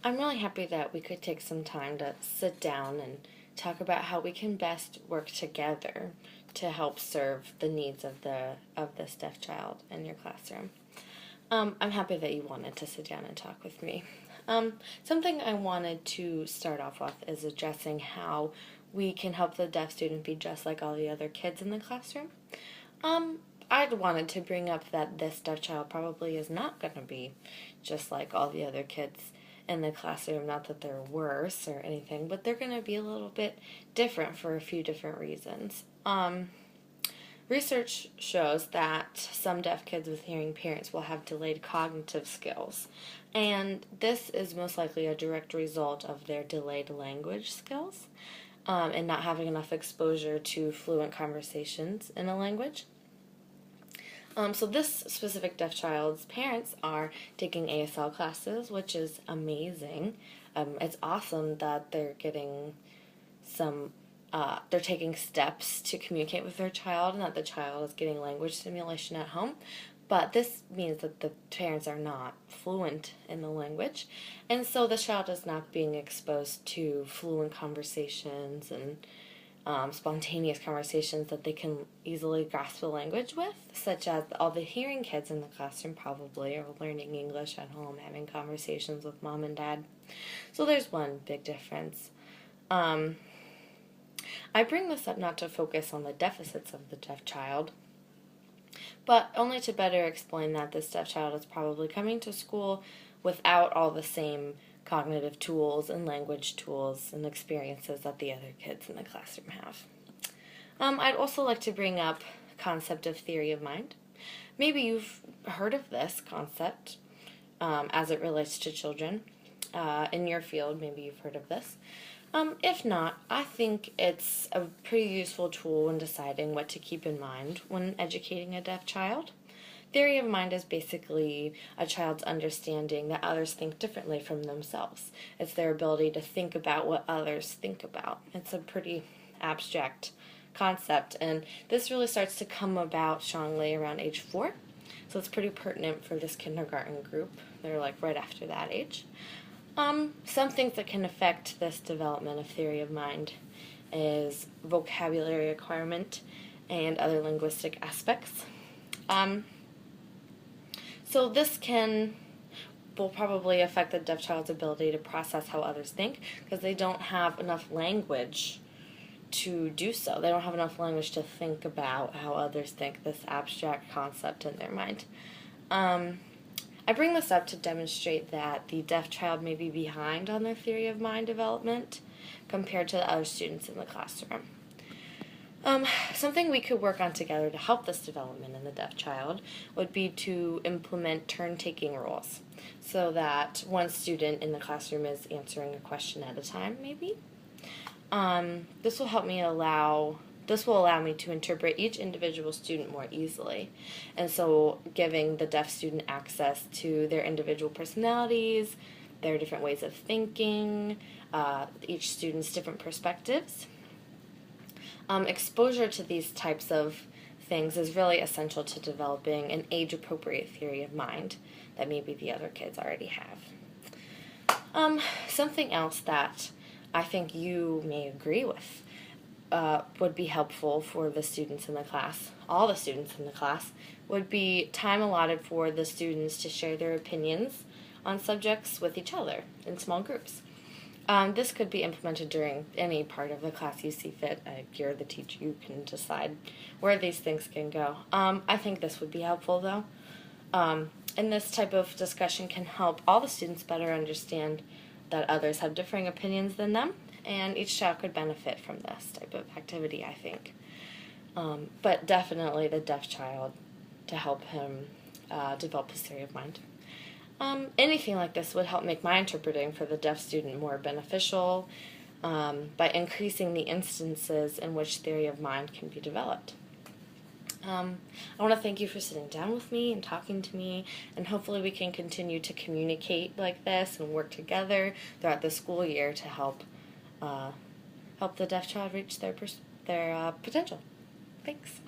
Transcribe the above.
I'm really happy that we could take some time to sit down and talk about how we can best work together to help serve the needs of this deaf child in your classroom. I'm happy that you wanted to sit down and talk with me. Something I wanted to start off with is addressing how we can help the deaf student be just like all the other kids in the classroom. I wanted to bring up that this deaf child probably is not going to be just like all the other kids in the classroom. Not that they're worse or anything, but they're going to be a little bit different for a few different reasons. Research shows that some deaf kids with hearing parents will have delayed cognitive skills, and this is most likely a direct result of their delayed language skills and not having enough exposure to fluent conversations in a language. So this specific deaf child's parents are taking ASL classes, which is amazing. It's awesome that they're getting they're taking steps to communicate with their child and that the child is getting language stimulation at home. But this means that the parents are not fluent in the language, and so the child is not being exposed to fluent conversations and spontaneous conversations that they can easily grasp the language with, such as all the hearing kids in the classroom probably are learning English at home, having conversations with mom and dad. So there's one big difference. I bring this up not to focus on the deficits of the deaf child, but only to better explain that this deaf child is probably coming to school without all the same cognitive tools and language tools and experiences that the other kids in the classroom have. I'd also like to bring up the concept of theory of mind. Maybe you've heard of this concept as it relates to children. In your field, maybe you've heard of this. If not, I think it's a pretty useful tool when deciding what to keep in mind when educating a deaf child. Theory of mind is basically a child's understanding that others think differently from themselves. It's their ability to think about what others think about. It's a pretty abstract concept, and this really starts to come about strongly around age 4. So it's pretty pertinent for this kindergarten group. They're like right after that age. Some things that can affect this development of theory of mind is vocabulary acquirement and other linguistic aspects. So this will probably affect the deaf child's ability to process how others think because they don't have enough language to do so. They don't have enough language to think about how others think, this abstract concept in their mind. I bring this up to demonstrate that the deaf child may be behind on their theory of mind development compared to the other students in the classroom. Something we could work on together to help this development in the deaf child would be to implement turn-taking rules so that one student in the classroom is answering a question at a time, maybe. This will allow me to interpret each individual student more easily, and so giving the deaf student access to their individual personalities, their different ways of thinking, each student's different perspectives. Exposure to these types of things is really essential to developing an age-appropriate theory of mind that maybe the other kids already have. Something else that I think you may agree with would be helpful for the students in the class, all the students in the class, would be time allotted for the students to share their opinions on subjects with each other in small groups. This could be implemented during any part of the class you see fit. You're the teacher, you can decide where these things can go. I think this would be helpful, though. And this type of discussion can help all the students better understand that others have differing opinions than them, and each child could benefit from this type of activity, I think. But definitely the deaf child, to help him develop his theory of mind. Anything like this would help make my interpreting for the deaf student more beneficial by increasing the instances in which theory of mind can be developed. I want to thank you for sitting down with me and talking to me, and hopefully we can continue to communicate like this and work together throughout the school year to help the deaf child reach their potential. Thanks.